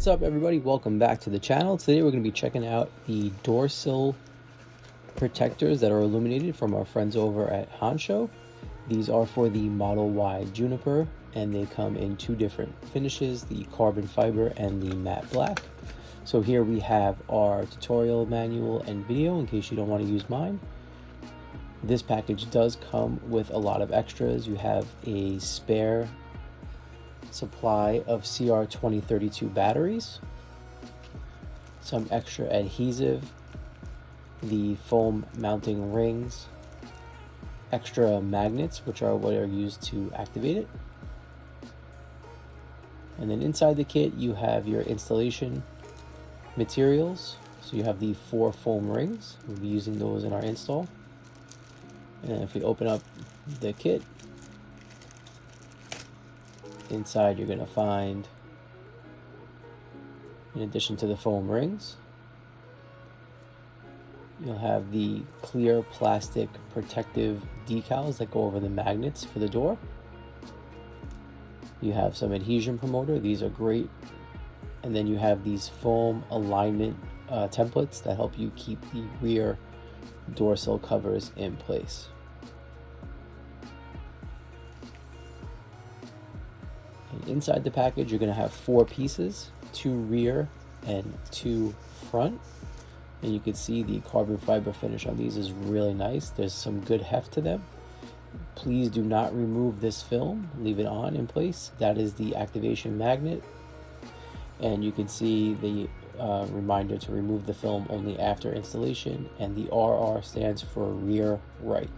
What's up, everybody? Welcome back to the channel. Today we're going to be checking out the door sill protectors that are illuminated from our friends over at Hansshow. These are for the Model Y Juniper, and they come in two different finishes, the carbon fiber and the matte black. So here we have our tutorial manual and video in case you don't want to use mine. This package does come with a lot of extras. You have a spare supply of CR2032 batteries, some extra adhesive, the foam mounting rings, extra magnets, which are what are used to activate it. And then inside the kit you have your installation materials. So you have the 4 foam rings. We'll be using those in our install. And if we open up the kit, inside you're going to find, in addition to the foam rings, you'll have the clear plastic protective decals that go over the magnets for the door. You have some adhesion promoter. These are great. And then you have these foam alignment templates that help you keep the rear door sill covers in place. And inside the package you're going to have 4 pieces, 2 rear and 2 front. And you can see the carbon fiber finish on these is really nice. There's some good heft to them. Please do not remove this film. Leave it on in place. That is the activation magnet. And you can see the reminder to remove the film only after installation. And the RR stands for rear right.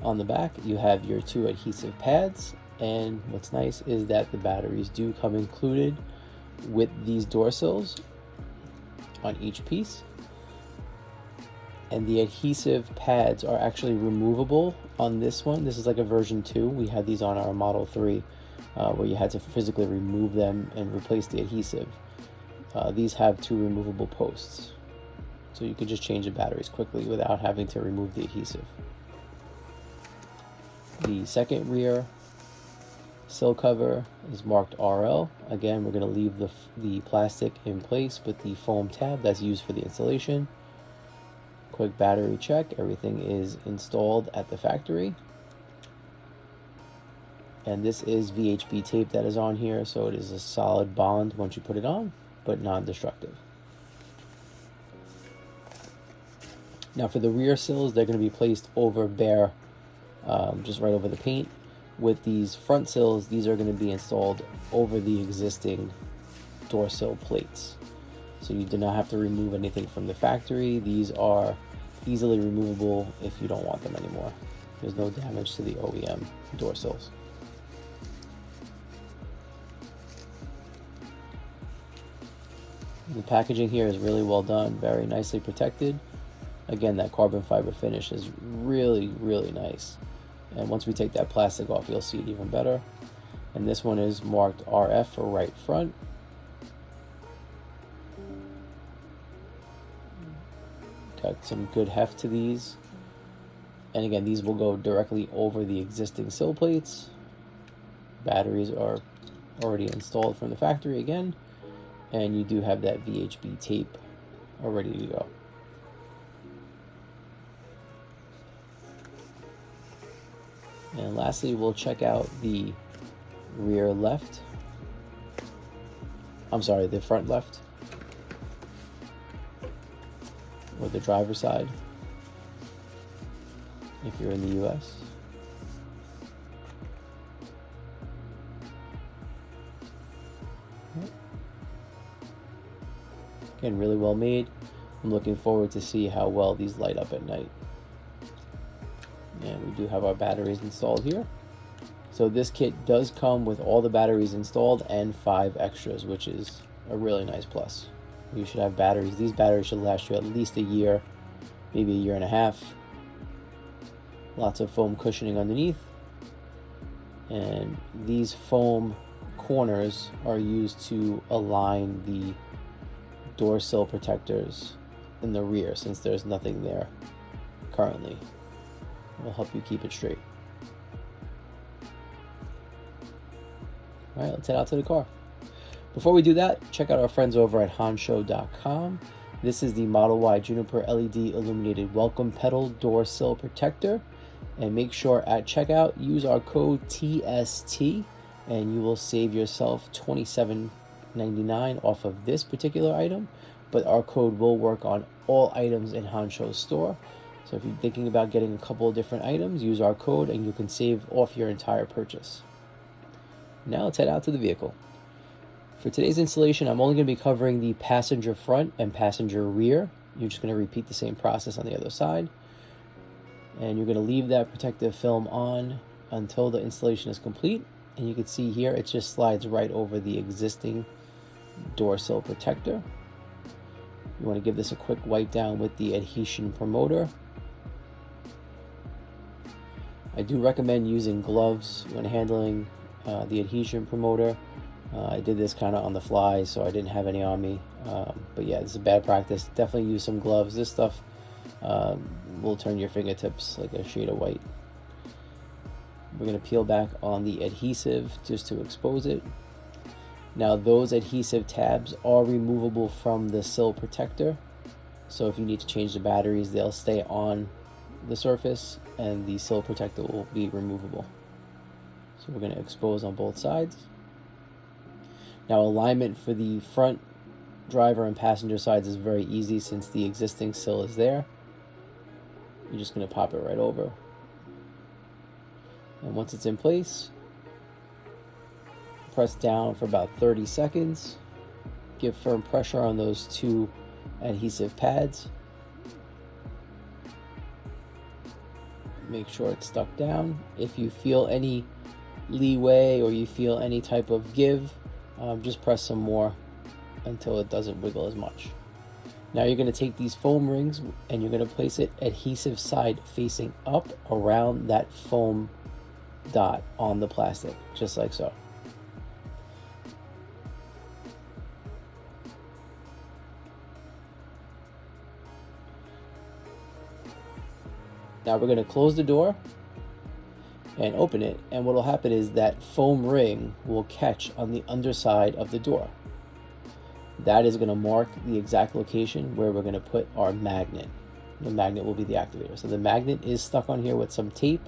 On the back you have your 2 adhesive pads. And what's nice is that the batteries do come included with these door sills on each piece. And the adhesive pads are actually removable on this one. This is like a version 2. We had these on our Model 3 where you had to physically remove them and replace the adhesive. These have 2 removable posts. So you can just change the batteries quickly without having to remove the adhesive. The second rear sill cover is marked RL. Again, we're going to leave the plastic in place with the foam tab that's used for the installation. Quick battery check. Everything is installed at the factory. And this is VHB tape that is on here, so it is a solid bond once you put it on, but non-destructive. Now for the rear sills, they're going to be placed over bare, just right over the paint. With these front sills, these are going to be installed over the existing door sill plates. So you do not have to remove anything from the factory. These are easily removable if you don't want them anymore. There's no damage to the OEM door sills. The packaging here is really well done, very nicely protected. Again, that carbon fiber finish is really, really nice. And once we take that plastic off, you'll see it even better. And this one is marked RF for right front. Got some good heft to these. And again, these will go directly over the existing sill plates. Batteries are already installed from the factory again. And you do have that VHB tape ready to go. And lastly, we'll check out the rear left. I'm sorry, the front left. Or the driver's side, if you're in the US. Again, really well made. I'm looking forward to see how well these light up at night. And we do have our batteries installed here. So this kit does come with all the batteries installed and 5 extras, which is a really nice plus. You should have batteries. These batteries should last you at least a year, maybe a year and a half. Lots of foam cushioning underneath. And these foam corners are used to align the door sill protectors in the rear, since there's nothing there currently. Will help you keep it straight. All right, let's head out to the car. Before we do that, check out our friends over at Hansshow.com. This is the Model Y Juniper LED Illuminated Welcome Pedal Door Sill Protector. And make sure at checkout, use our code TST and you will save yourself $27.99 off of this particular item. But our code will work on all items in Hansshow store. So if you're thinking about getting a couple of different items, use our code and you can save off your entire purchase. Now let's head out to the vehicle. For today's installation, I'm only going to be covering the passenger front and passenger rear. You're just going to repeat the same process on the other side. And you're going to leave that protective film on until the installation is complete. And you can see here, it just slides right over the existing door sill protector. You want to give this a quick wipe down with the adhesion promoter. I do recommend using gloves when handling the adhesion promoter. I did this kind of on the fly, so I didn't have any on me. But yeah, this is a bad practice. Definitely use some gloves. This stuff will turn your fingertips like a shade of white. We're going to peel back on the adhesive just to expose it. Now those adhesive tabs are removable from the sill protector. So if you need to change the batteries, they'll stay on the surface and the sill protector will be removable. So we're going to expose on both sides. Now alignment for the front driver and passenger sides is very easy since the existing sill is there. You're just going to pop it right over. And once it's in place, press down for about 30 seconds. Give firm pressure on those two adhesive pads. Make sure it's stuck down. If you feel any leeway or you feel any type of give, just press some more until it doesn't wiggle as much. Now you're going to take these foam rings and you're going to place it adhesive side facing up around that foam dot on the plastic, just like so. Now we're going to close the door and open it, and what will happen is that foam ring will catch on the underside of the door. That is going to mark the exact location where we're going to put our magnet. The magnet will be the activator. So the magnet is stuck on here with some tape.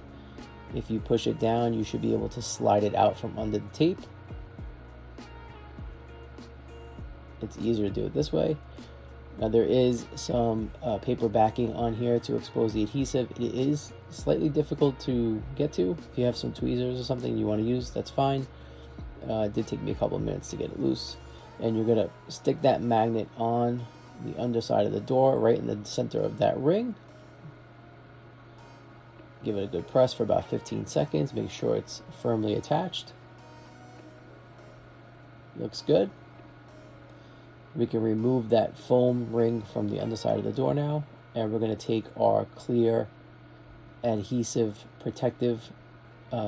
If you push it down, you should be able to slide it out from under the tape. It's easier to do it this way. Now there is some paper backing on here to expose the adhesive. It is slightly difficult to get to. If you have some tweezers or something you want to use, that's fine. It did take me a couple of minutes to get it loose. And you're going to stick that magnet on the underside of the door, right in the center of that ring. Give it a good press for about 15 seconds. Make sure it's firmly attached. Looks good. We can remove that foam ring from the underside of the door now, and we're going to take our clear adhesive protective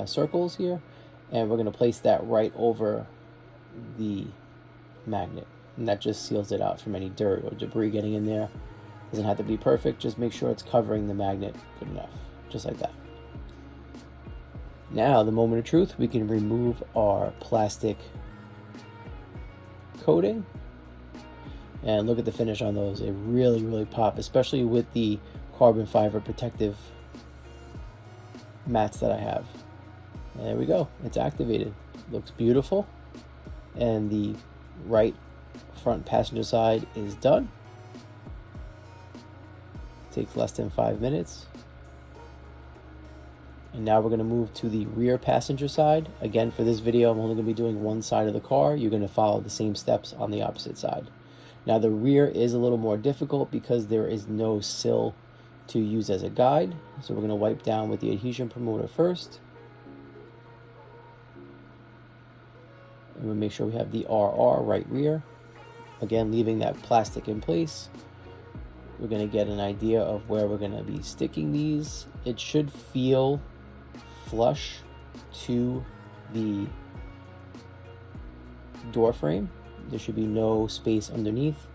circles here, and we're going to place that right over the magnet, and that just seals it out from any dirt or debris getting in there. Doesn't have to be perfect, just make sure it's covering the magnet good enough, just like that. Now, the moment of truth, we can remove our plastic coating. And look at the finish on those. They really, really pop, especially with the carbon fiber protective mats that I have. And there we go. It's activated. Looks beautiful. And the right front passenger side is done. Takes less than 5 minutes. And now we're going to move to the rear passenger side. Again, for this video, I'm only going to be doing one side of the car. You're going to follow the same steps on the opposite side. Now the rear is a little more difficult because there is no sill to use as a guide. So we're going to wipe down with the adhesion promoter first. And we'll make sure we have the RR right rear. Again, leaving that plastic in place. We're going to get an idea of where we're going to be sticking these. It should feel flush to the door frame. There should be no space underneath.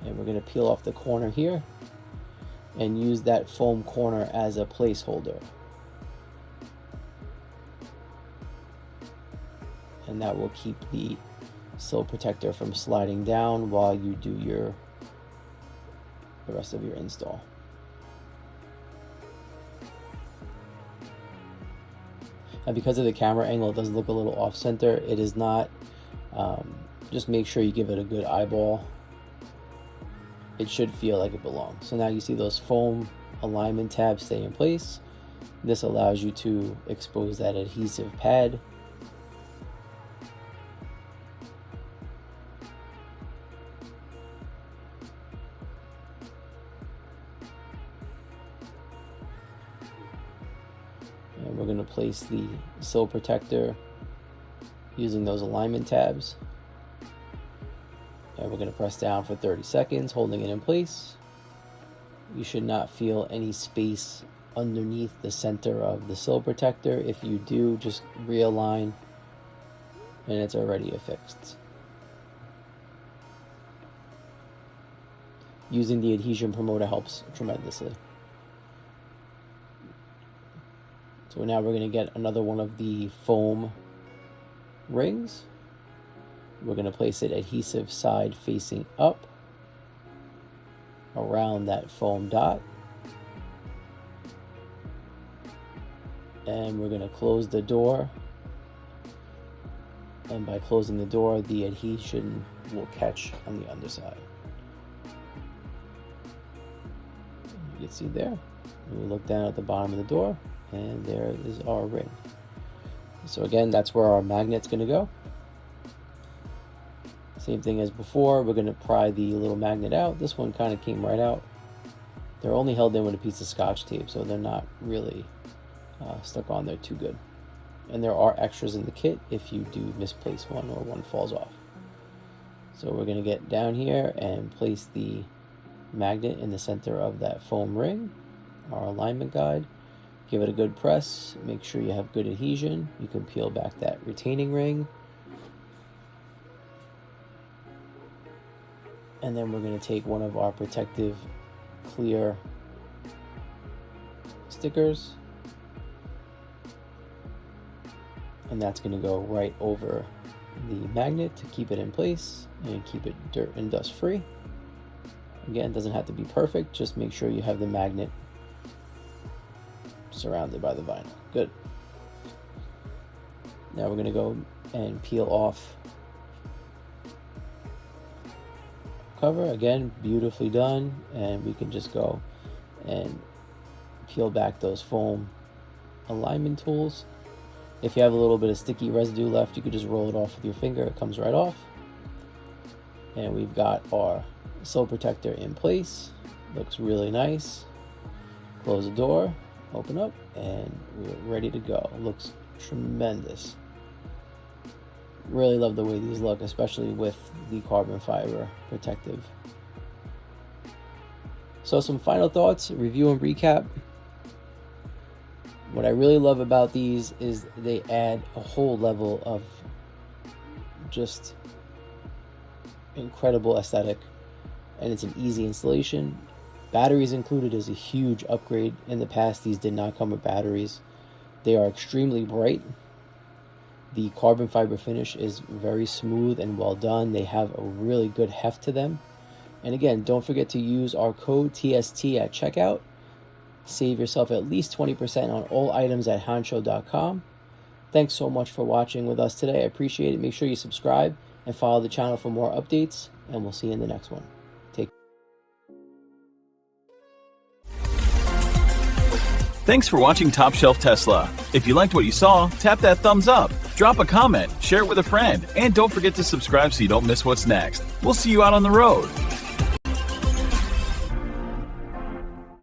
And we're going to peel off the corner here and use that foam corner as a placeholder. and that will keep the sill protector from sliding down while you do the rest of your install. And because of the camera angle, it does look a little off center. It is not. Just make sure you give it a good eyeball. It should feel like it belongs. So now you see those foam alignment tabs stay in place. This allows you to expose that adhesive pad. And we're going to place the sill protector using those alignment tabs. And we're going to press down for 30 seconds, holding it in place. You should not feel any space underneath the center of the sill protector. If you do, just realign and it's already affixed. Using the adhesion promoter helps tremendously. So now we're going to get another one of the foam rings. We're going to place it adhesive side facing up around that foam dot. And we're going to close the door. And by closing the door, the adhesion will catch on the underside. You can see there. And we look down at the bottom of the door, and there is our ring. So again, that's where our magnet's going to go. Same thing as before, we're going to pry the little magnet out. This one kind of came right out. They're only held in with a piece of Scotch tape, so they're not really stuck on there too good. And there are extras in the kit if you do misplace one or one falls off. So we're going to get down here and place the magnet in the center of that foam ring, our alignment guide. Give it a good press, make sure you have good adhesion. You can peel back that retaining ring. And then we're going to take one of our protective clear stickers, and that's going to go right over the magnet to keep it in place and keep it dirt and dust free. Again, it doesn't have to be perfect, just make sure you have the magnet surrounded by the vinyl. Good. Now we're going to go and peel off cover. Again, beautifully done, and we can just go and peel back those foam alignment tools. If you have a little bit of sticky residue left, you could just roll it off with your finger. It comes right off. And we've got our sill protector in place. Looks really nice. Close the door, open up, and we're ready to go. Looks tremendous. Really love the way these look, especially with the carbon fiber protective. So some final thoughts, review and recap. What I really love about these is they add a whole level of just incredible aesthetic, and it's an easy installation. Batteries included is a huge upgrade. In the past, these did not come with batteries. They are extremely bright. The carbon fiber finish is very smooth and well done. They have a really good heft to them. And again, don't forget to use our code TST at checkout. Save yourself at least 20% on all items at Hansshow.com. Thanks so much for watching with us today. I appreciate it. Make sure you subscribe and follow the channel for more updates, and we'll see you in the next one. Take care. Thanks for watching Top Shelf Tesla. If you liked what you saw, tap that thumbs up, drop a comment, share it with a friend, and don't forget to subscribe so you don't miss what's next. We'll see you out on the road.